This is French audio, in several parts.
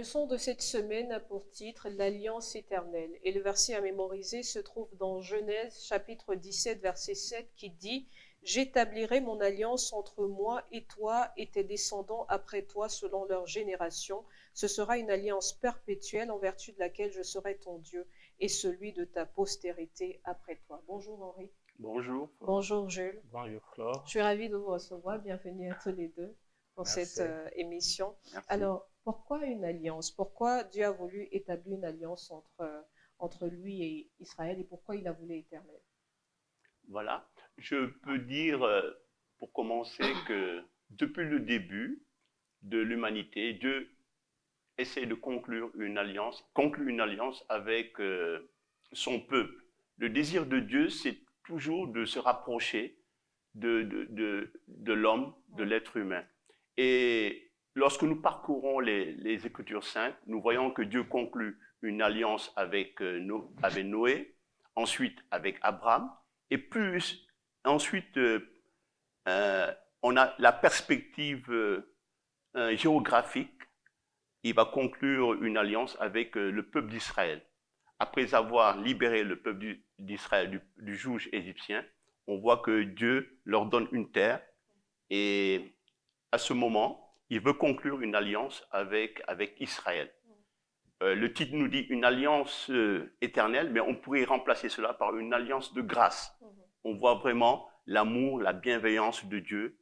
leçon de cette semaine a pour titre l'Alliance éternelle. Et le verset à mémoriser se trouve dans Genèse chapitre 17, verset 7 qui dit « J'établirai mon alliance entre moi et toi et tes descendants après toi selon leur génération. Ce sera une alliance perpétuelle en vertu de laquelle je serai ton Dieu et celui de ta postérité après toi. » Bonjour Henri. Bonjour. Bonjour Jules. Bonjour Flore. Je suis ravie de vous recevoir. Bienvenue à tous les deux pour Merci. cette émission. Merci. Alors, pourquoi une alliance? Pourquoi Dieu a voulu établir une alliance entre lui et Israël et pourquoi il a voulu éternel? Voilà. Je peux dire, pour commencer, que depuis le début de l'humanité, Dieu essaie de conclure une alliance avec son peuple. Le désir de Dieu, c'est toujours de se rapprocher de l'homme, de l'être humain. Et lorsque nous parcourons les Écritures saintes, nous voyons que Dieu conclut une alliance avec Noé, ensuite avec Abraham, et plus ensuite on a la perspective géographique. Il va conclure une alliance avec le peuple d'Israël. Après avoir libéré le peuple d'Israël du joug égyptien, on voit que Dieu leur donne une terre et à ce moment, il veut conclure une alliance avec Israël. Le titre nous dit une alliance éternelle, mais on pourrait remplacer cela par une alliance de grâce. On voit vraiment l'amour, la bienveillance de Dieu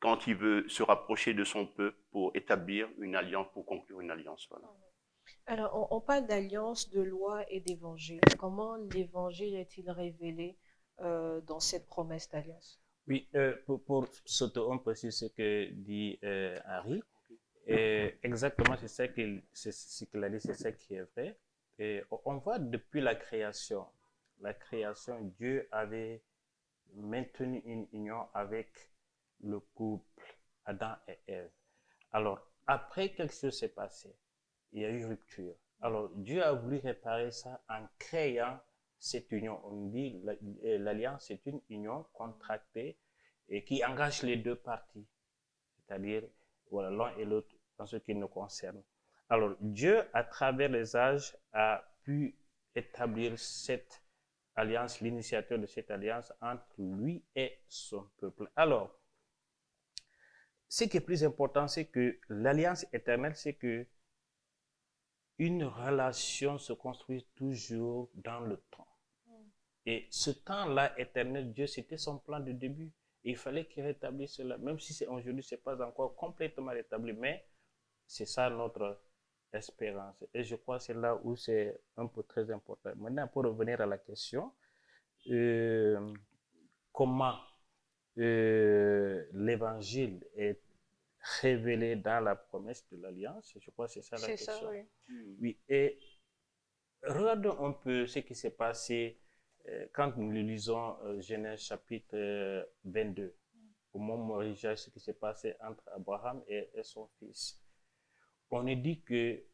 quand il veut se rapprocher de son peuple pour établir une alliance, pour conclure une alliance. Voilà. Alors, on parle d'alliance, de loi et d'évangile. Comment l'évangile est-il révélé dans cette promesse d'alliance? Oui, pour s'auto-interrompre sur ce que dit Harry, exactement c'est ce qu'il a dit, c'est ça qui est vrai. Et on voit depuis la création, Dieu avait maintenu une union avec le couple Adam et Ève. Alors, après quelque chose s'est passé, il y a eu rupture. Alors, Dieu a voulu réparer ça en créant cette union. On dit l'alliance, c'est une union contractée et qui engage les deux parties, c'est-à-dire voilà, l'un et l'autre dans ce qui nous concerne. Alors, Dieu, à travers les âges, a pu établir cette alliance, l'initiateur de cette alliance entre lui et son peuple. Alors, ce qui est plus important, c'est que l'alliance éternelle, c'est que une relation se construit toujours dans le temps. Et ce temps-là éternel, Dieu, c'était son plan de début. Et il fallait qu'il rétablisse cela, même si aujourd'hui, ce n'est pas encore complètement rétabli, mais c'est ça notre espérance. Et je crois que c'est là où c'est un peu très important. Maintenant, pour revenir à la question, comment l'évangile est révélé dans la promesse de l'alliance, je crois que c'est ça la question. C'est ça, oui. Oui, et regardons un peu ce qui s'est passé quand nous lisons Genèse chapitre 22, au moment où ce qui s'est passé entre Abraham et son fils. On est dit que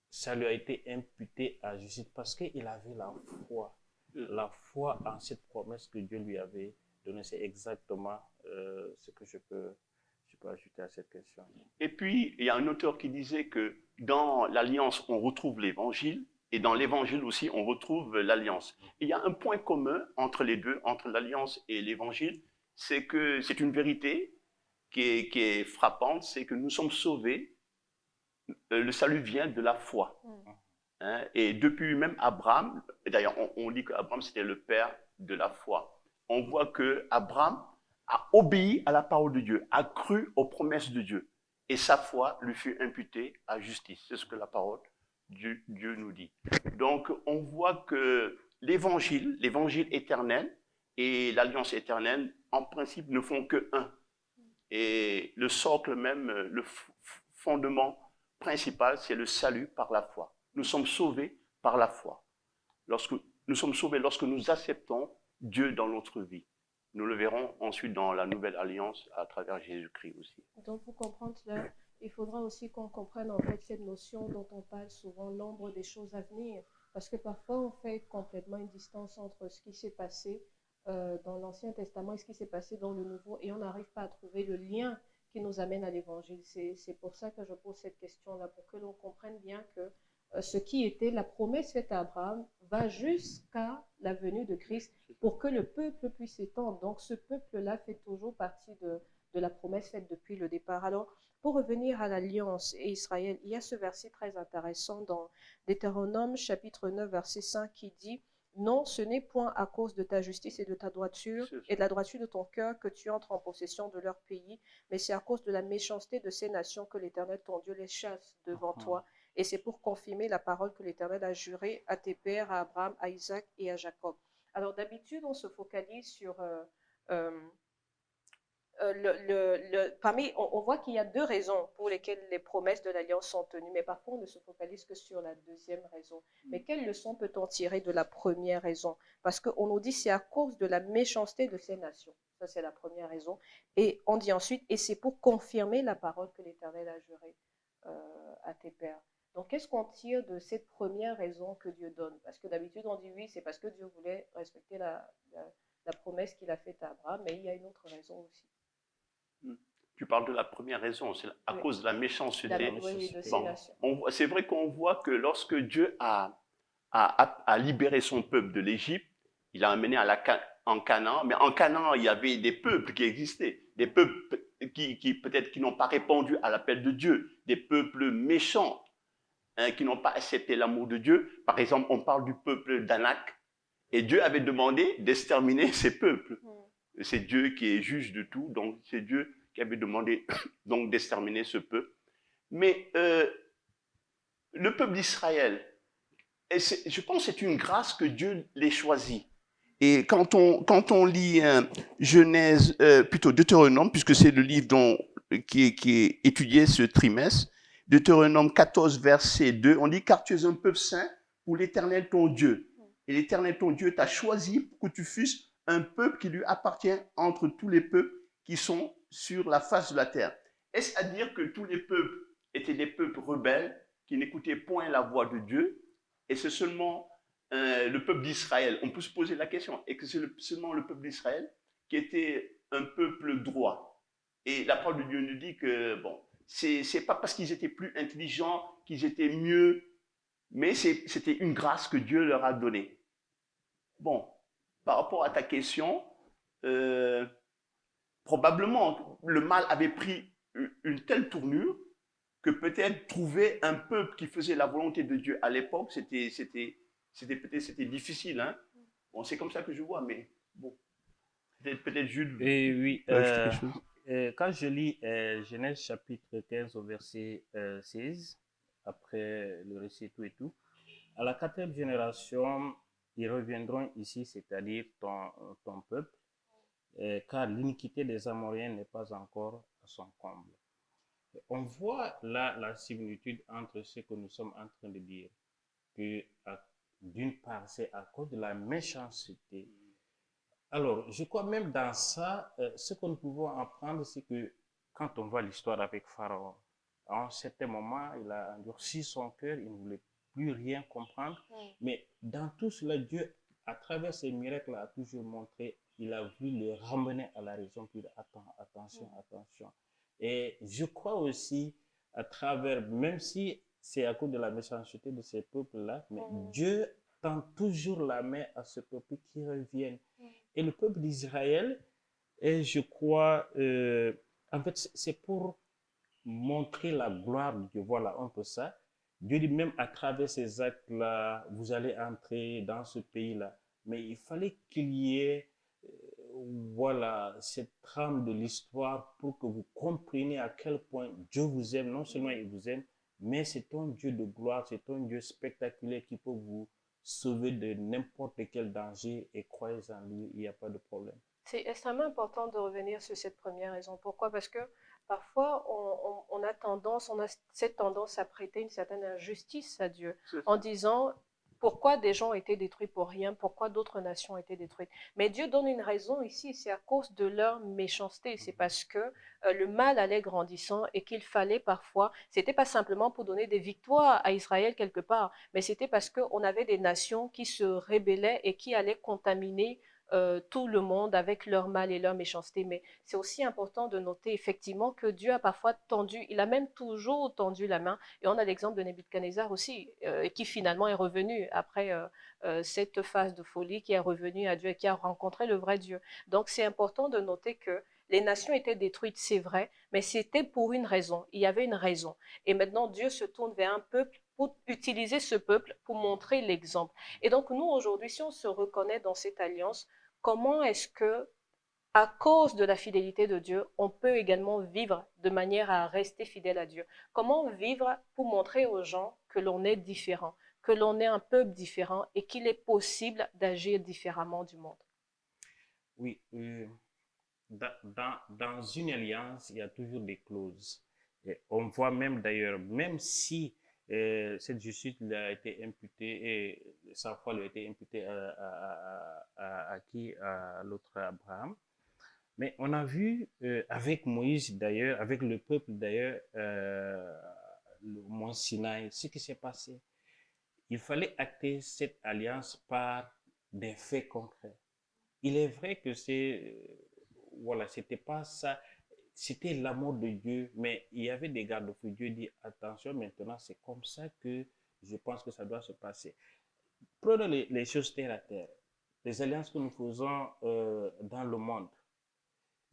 ça lui a été imputé à justice parce qu'il avait la foi en cette promesse que Dieu lui avait donnée. C'est exactement ce que je peux ajouter à cette question. Et puis, il y a un auteur qui disait que dans l'alliance, on retrouve l'évangile, et dans l'évangile aussi, on retrouve l'alliance. Il y a un point commun entre les deux, entre l'alliance et l'évangile, c'est que c'est une vérité qui est frappante, c'est que nous sommes sauvés, le salut vient de la foi. Hein, et depuis même Abraham, d'ailleurs on dit qu'Abraham c'était le père de la foi. On voit que Abraham a obéi à la parole de Dieu, a cru aux promesses de Dieu. Et sa foi lui fut imputée à justice. C'est ce que la parole de Dieu nous dit. Donc, on voit que l'évangile éternel et l'alliance éternelle, en principe, ne font que un. Et le socle même, le fondement principal, c'est le salut par la foi. Nous sommes sauvés par la foi. Nous sommes sauvés lorsque nous acceptons Dieu dans notre vie. Nous le verrons ensuite dans la nouvelle alliance à travers Jésus-Christ aussi. Donc, pour comprendre cela, il faudra aussi qu'on comprenne en fait cette notion dont on parle souvent, l'ombre des choses à venir. Parce que parfois, on fait complètement une distance entre ce qui s'est passé dans l'Ancien Testament et ce qui s'est passé dans le Nouveau, et on n'arrive pas à trouver le lien qui nous amène à l'évangile. C'est pour ça que je pose cette question-là, pour que l'on comprenne bien que ce qui était la promesse faite à Abraham va jusqu'à la venue de Christ pour que le peuple puisse s'étendre. Donc ce peuple-là fait toujours partie de la promesse faite depuis le départ. Alors, pour revenir à l'Alliance et Israël, il y a ce verset très intéressant dans Deutéronome chapitre 9, verset 5 qui dit « Non, ce n'est point à cause de ta justice et de ta droiture et de la droiture de ton cœur que tu entres en possession de leur pays, mais c'est à cause de la méchanceté de ces nations que l'Éternel ton Dieu les chasse devant toi. Et c'est pour confirmer la parole que l'Éternel a jurée à tes pères, à Abraham, à Isaac et à Jacob. » Alors d'habitude, on se focalise sur... on voit qu'il y a deux raisons pour lesquelles les promesses de l'Alliance sont tenues, mais parfois on ne se focalise que sur la deuxième raison. Mais quelle leçon peut-on tirer de la première raison? Parce qu'on nous dit c'est à cause de la méchanceté de ces nations. Ça, c'est la première raison. Et on dit ensuite, et c'est pour confirmer la parole que l'Éternel a jurée à tes pères. Donc, qu'est-ce qu'on tire de cette première raison que Dieu donne? Parce que d'habitude, on dit oui, c'est parce que Dieu voulait respecter la promesse qu'il a faite à Abraham, mais il y a une autre raison aussi. Tu parles de la première raison, c'est à cause de la méchanceté. De ces nations. C'est vrai qu'on voit que lorsque Dieu a libéré son peuple de l'Égypte, il a amené en Canaan, mais en Canaan, il y avait des peuples qui existaient, des peuples qui peut-être qui n'ont pas répondu à l'appel de Dieu, des peuples méchants, qui n'ont pas accepté l'amour de Dieu. Par exemple, on parle du peuple d'Anak, et Dieu avait demandé d'exterminer ces peuples. C'est Dieu qui est juge de tout, donc c'est Dieu qui avait demandé donc d'exterminer ce peuple. Mais le peuple d'Israël, je pense que c'est une grâce que Dieu les choisit. Et quand on lit Genèse, plutôt Deutéronome, puisque c'est le livre qui est étudié ce trimestre, Deutéronome 14, verset 2, on dit « Car tu es un peuple saint pour l'Éternel ton Dieu. Et l'Éternel ton Dieu t'a choisi pour que tu fusses un peuple qui lui appartient entre tous les peuples qui sont sur la face de la terre. » Est-ce à dire que tous les peuples étaient des peuples rebelles qui n'écoutaient point la voix de Dieu, et c'est seulement le peuple d'Israël, on peut se poser la question, et que c'est seulement le peuple d'Israël qui était un peuple droit? Et la parole de Dieu nous dit que, bon, c'est pas parce qu'ils étaient plus intelligents, qu'ils étaient mieux, mais c'était une grâce que Dieu leur a donnée. Bon, par rapport à ta question, probablement le mal avait pris une telle tournure que peut-être trouver un peuple qui faisait la volonté de Dieu à l'époque, c'était difficile. Hein? Bon, c'est comme ça que je vois, mais bon, peut-être Jules. Et oui, quand je lis Genèse chapitre 15 au verset 16, après le récit tout et tout, à la 4e génération, ils reviendront ici, c'est-à-dire ton peuple, car l'iniquité des Amoréens n'est pas encore à son comble. On voit là la similitude entre ce que nous sommes en train de dire, que d'une part, c'est à cause de la méchanceté. Alors, je crois même dans ça, ce que nous pouvons apprendre, c'est que quand on voit l'histoire avec Pharaon, à un certain moment, il a endurci son cœur, il ne voulait plus rien comprendre. Mais dans tout cela, Dieu, à travers ces miracles, a toujours montré, il a voulu le ramener à la raison, puis attention. Et je crois aussi, à travers, même si c'est à cause de la méchanceté de ces peuples-là, mais Dieu tend toujours la main à ce peuple qui revienne. Et le peuple d'Israël, et je crois, en fait, c'est pour montrer la gloire de Dieu. Voilà un peu ça. Dieu dit même à travers ces actes-là, vous allez entrer dans ce pays-là. Mais il fallait qu'il y ait voilà, cette trame de l'histoire pour que vous compreniez à quel point Dieu vous aime. Non seulement il vous aime, mais c'est un Dieu de gloire, c'est un Dieu spectaculaire qui peut vous sauver de n'importe quel danger, et croyez en lui, il n'y a pas de problème. C'est extrêmement important de revenir sur cette première raison. Pourquoi? Parce que parfois, on a cette tendance à prêter une certaine injustice à Dieu en disant pourquoi des gens ont été détruits pour rien, pourquoi d'autres nations ont été détruites. Mais Dieu donne une raison ici, c'est à cause de leur méchanceté. C'est parce que le mal allait grandissant et qu'il fallait parfois, c'était pas simplement pour donner des victoires à Israël quelque part, mais c'était parce qu'on avait des nations qui se rébellaient et qui allaient contaminer tout le monde avec leur mal et leur méchanceté. Mais c'est aussi important de noter effectivement que Dieu a parfois tendu, il a même toujours tendu la main. Et on a l'exemple de Nebuchadnezzar aussi, qui finalement est revenu après cette phase de folie, qui est revenu à Dieu et qui a rencontré le vrai Dieu. Donc c'est important de noter que les nations étaient détruites, c'est vrai, mais c'était pour une raison. Il y avait une raison. Et maintenant, Dieu se tourne vers un peuple pour utiliser ce peuple pour montrer l'exemple. Et donc, nous, aujourd'hui, si on se reconnaît dans cette alliance, comment est-ce que, à cause de la fidélité de Dieu, on peut également vivre de manière à rester fidèle à Dieu? Comment vivre pour montrer aux gens que l'on est différent, que l'on est un peuple différent et qu'il est possible d'agir différemment du monde? Oui, dans une alliance, il y a toujours des clauses. Et on voit même d'ailleurs, même si cette justice lui a été imputée et sa foi lui a été imputée à qui? À l'autre Abraham. Mais on a vu avec Moïse d'ailleurs, avec le peuple d'ailleurs, le mont Sinaï, ce qui s'est passé. Il fallait acter cette alliance par des faits concrets. Il est vrai que voilà, c'était pas ça, c'était l'amour de Dieu, mais il y avait des garde-fous. Dieu dit attention, maintenant c'est comme ça que je pense que ça doit se passer. Prenons les choses terre à terre, les alliances que nous faisons dans le monde.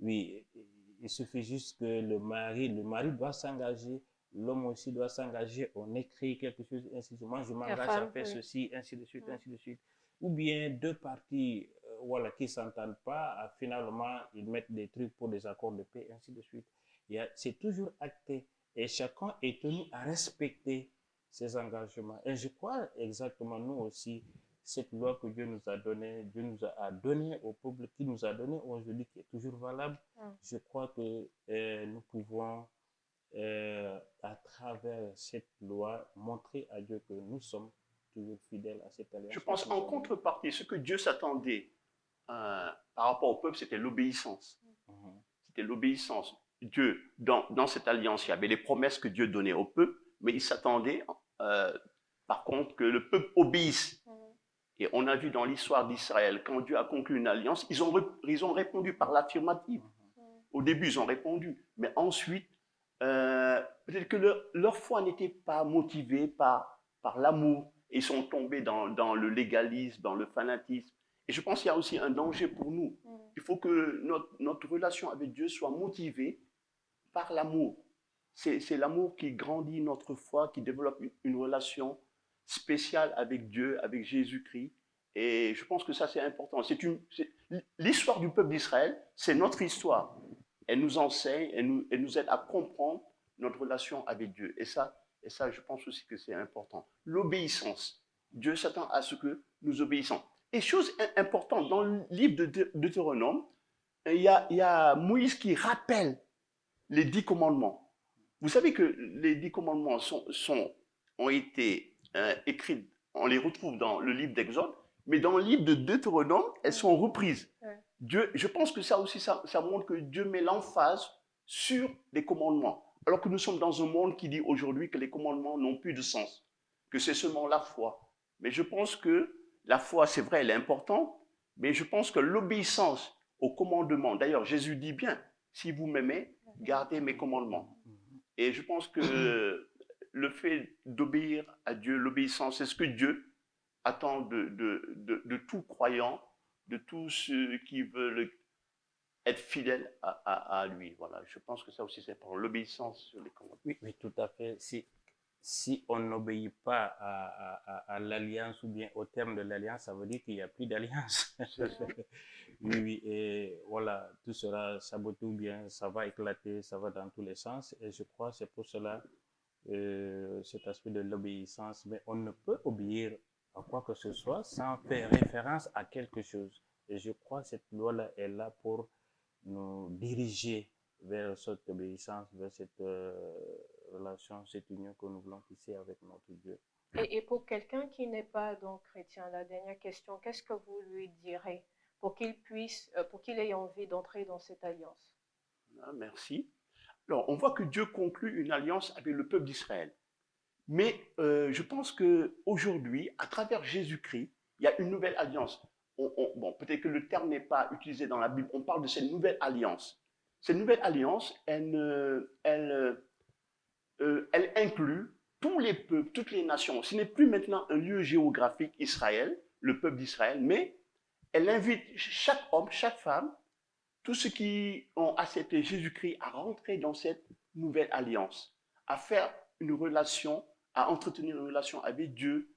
Oui, il suffit juste que le mari doit s'engager, l'homme aussi doit s'engager, on écrit quelque chose, ainsi de suite. Moi, je m'engage à faire ceci, ainsi de suite, ainsi de suite. Ou bien deux parties voilà, qui ne s'entendent pas, finalement, ils mettent des trucs pour des accords de paix, ainsi de suite. C'est toujours acté et chacun est tenu à respecter ses engagements. Et je crois exactement, nous aussi, cette loi que Dieu nous a donnée, Dieu nous a donné au peuple, qui nous a donné aujourd'hui, qui est toujours valable. Je crois que nous pouvons, à travers cette loi, montrer à Dieu que nous sommes toujours fidèles à cette alliance. Je pense en contrepartie, ce que Dieu s'attendait par rapport au peuple, c'était l'obéissance. C'était l'obéissance. Dieu, dans cette alliance, il y avait les promesses que Dieu donnait au peuple, mais il s'attendait, par contre, que le peuple obéisse. Et on a vu dans l'histoire d'Israël, quand Dieu a conclu une alliance, ils ont répondu par l'affirmative. Au début, ils ont répondu, mais ensuite, peut-être que leur foi n'était pas motivée par l'amour. Ils sont tombés dans le légalisme, dans le fanatisme. Et je pense qu'il y a aussi un danger pour nous. Il faut que notre relation avec Dieu soit motivée par l'amour. C'est l'amour qui grandit notre foi, qui développe une relation spéciale avec Dieu, avec Jésus-Christ. Et je pense que ça, c'est important. L'histoire du peuple d'Israël, c'est notre histoire. Elle nous enseigne, elle nous aide à comprendre notre relation avec Dieu. Et ça, je pense aussi que c'est important. L'obéissance. Dieu s'attend à ce que nous obéissons. Et chose importante, dans le livre de Deutéronome, il y a Moïse qui rappelle les 10 commandements. Vous savez que les 10 commandements ont été écrits, on les retrouve dans le livre d'Exode, mais dans le livre de Deutéronome, elles sont reprises. Dieu, je pense que ça aussi, ça montre que Dieu met l'emphase sur les commandements. Alors que nous sommes dans un monde qui dit aujourd'hui que les commandements n'ont plus de sens, que c'est seulement la foi. Mais je pense que la foi, c'est vrai, elle est importante, mais je pense que l'obéissance aux commandements, d'ailleurs Jésus dit bien, si vous m'aimez, gardez mes commandements. Et je pense que le fait d'obéir à Dieu, l'obéissance, c'est ce que Dieu attend de tout croyant, de tous ceux qui veulent être fidèles à lui. Voilà, je pense que ça aussi c'est pour l'obéissance sur les commandements. Oui, tout à fait. Si on n'obéit pas à l'alliance ou bien au terme de l'alliance, ça veut dire qu'il n'y a plus d'alliance. Oui, et voilà, tout sera saboté ou bien ça va éclater, ça va dans tous les sens. Et je crois que c'est pour cela cet aspect de l'obéissance. Mais on ne peut obéir à quoi que ce soit sans faire référence à quelque chose. Et je crois que cette loi-là est là pour nous diriger vers cette obéissance, vers cette relation, cette union que nous voulons tisser avec notre Dieu. Et pour quelqu'un qui n'est pas donc chrétien, la dernière question, qu'est-ce que vous lui direz pour qu'il ait envie d'entrer dans cette alliance? Merci. Alors, on voit que Dieu conclut une alliance avec le peuple d'Israël. Mais je pense qu'aujourd'hui, à travers Jésus-Christ, il y a une nouvelle alliance. bon, peut-être que le terme n'est pas utilisé dans la Bible, on parle de cette nouvelle alliance. Cette nouvelle alliance, elle inclut tous les peuples, toutes les nations. Ce n'est plus maintenant un lieu géographique, Israël, le peuple d'Israël, mais elle invite chaque homme, chaque femme, tous ceux qui ont accepté Jésus-Christ à rentrer dans cette nouvelle alliance, à faire une relation, à entretenir une relation avec Dieu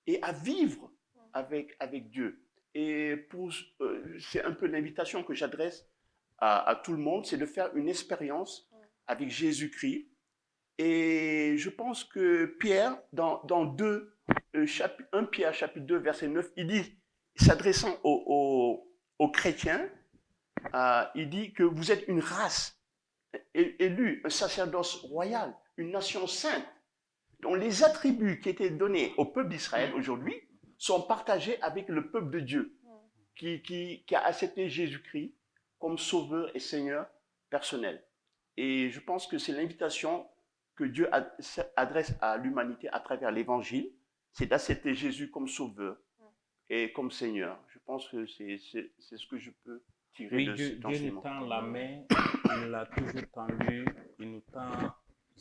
et à vivre avec Dieu. Et c'est un peu l'invitation que j'adresse à tout le monde, c'est de faire une expérience avec Jésus-Christ. Et je pense que Pierre, dans 1 Pierre chapitre 2, verset 9, il dit, s'adressant aux chrétiens, il dit que vous êtes une race élue, un sacerdoce royal, une nation sainte, dont les attributs qui étaient donnés au peuple d'Israël aujourd'hui sont partagés avec le peuple de Dieu, qui a accepté Jésus-Christ comme sauveur et Seigneur personnel. Et je pense que c'est l'invitation que Dieu adresse à l'humanité à travers l'Évangile, c'est d'accepter Jésus comme sauveur et comme Seigneur. Je pense que c'est ce que je peux tirer de cet enseignement. Dieu nous tend la main, il l'a toujours tendu, il nous tend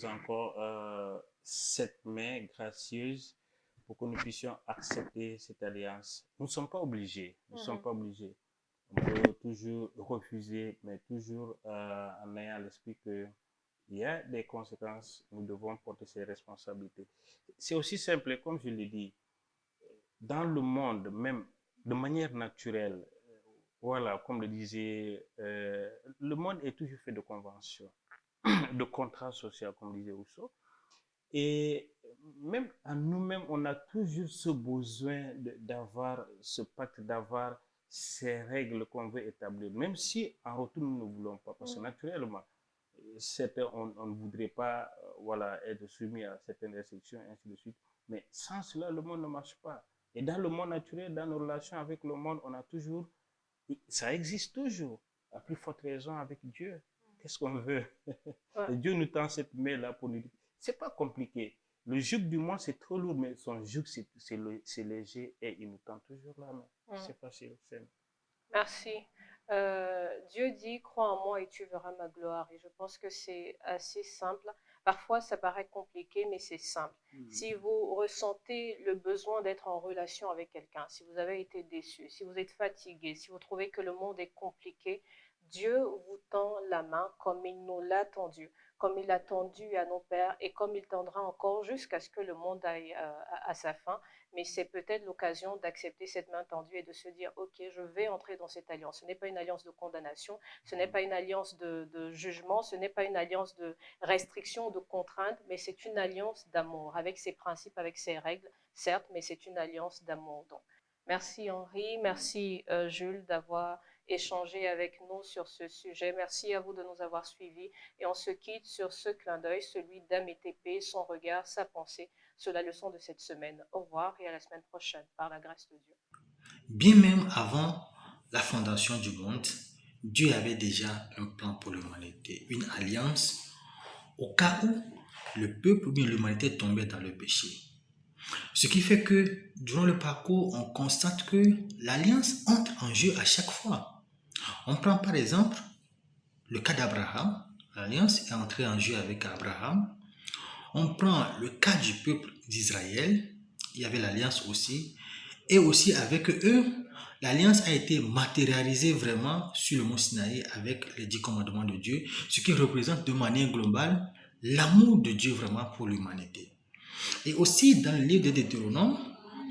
encore cette main gracieuse pour que nous puissions accepter cette alliance. Nous ne sommes pas obligés, nous ne sommes pas obligés. On peut toujours refuser, mais toujours en ayant à l'esprit qu'il y a des conséquences, nous devons porter ces responsabilités. C'est aussi simple, comme je l'ai dit, dans le monde, même de manière naturelle, voilà, comme le disait, le monde est toujours fait de conventions, de contrats sociaux, comme disait Rousseau. Et même à nous-mêmes, on a toujours ce besoin d'avoir ce pacte, d'avoir ces règles qu'on veut établir, même si en retour nous ne voulons pas, parce que naturellement, on ne voudrait pas voilà, être soumis à certaines restrictions, et ainsi de suite. Mais sans cela, le monde ne marche pas. Et dans le monde naturel, dans nos relations avec le monde, on a toujours, ça existe toujours, à plus forte raison avec Dieu. Qu'est-ce qu'on veut? Et Dieu nous tend cette main-là pour nous dire, c'est pas compliqué. Le joug du monde, c'est trop lourd, mais son joug, c'est léger et il nous tend toujours la main. C'est facile, c'est simple. Merci. Dieu dit, crois en moi et tu verras ma gloire. Et je pense que c'est assez simple. Parfois, ça paraît compliqué, mais c'est simple. Si vous ressentez le besoin d'être en relation avec quelqu'un, si vous avez été déçu, si vous êtes fatigué, si vous trouvez que le monde est compliqué, Dieu vous tend la main comme il nous l'a tendu, comme il a tendu à nos pères et comme il tendra encore jusqu'à ce que le monde aille à sa fin. Mais c'est peut-être l'occasion d'accepter cette main tendue et de se dire, ok, je vais entrer dans cette alliance. Ce n'est pas une alliance de condamnation, ce n'est pas une alliance de jugement, ce n'est pas une alliance de restriction, de contrainte, mais c'est une alliance d'amour, avec ses principes, avec ses règles, certes, mais c'est une alliance d'amour. Donc, merci Henri, merci Jules d'avoir échangé avec nous sur ce sujet. Merci à vous de nous avoir suivis et on se quitte sur ce clin d'œil, celui d'Amétépé, son regard, sa pensée sur la leçon de cette semaine. Au revoir et à la semaine prochaine, par la grâce de Dieu. Bien même avant la fondation du monde, Dieu avait déjà un plan pour l'humanité, une alliance au cas où le peuple ou bien l'humanité tombait dans le péché. Ce qui fait que durant le parcours, on constate que l'alliance entre en jeu à chaque fois. On prend par exemple le cas d'Abraham. L'alliance est entrée en jeu avec Abraham. On prend le cas du peuple d'Israël. Il y avait l'alliance aussi. Et aussi avec eux, l'alliance a été matérialisée vraiment sur le mont Sinaï avec les 10 commandements de Dieu, ce qui représente de manière globale l'amour de Dieu vraiment pour l'humanité. Et aussi dans le livre de Deutéronome,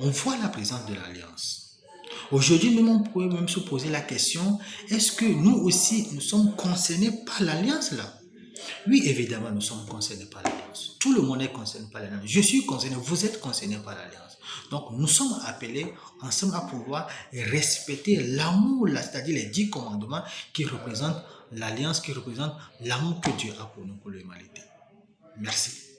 on voit la présence de l'alliance. Aujourd'hui, nous, on pourrait même se poser la question, est-ce que nous aussi, nous sommes concernés par l'alliance là? Oui, évidemment, nous sommes concernés par l'alliance. Tout le monde est concerné par l'alliance. Je suis concerné, vous êtes concernés par l'alliance. Donc, nous sommes appelés ensemble à pouvoir respecter l'amour, c'est-à-dire les 10 commandements qui représentent l'alliance, qui représentent l'amour que Dieu a pour nous, pour l'humanité. Merci.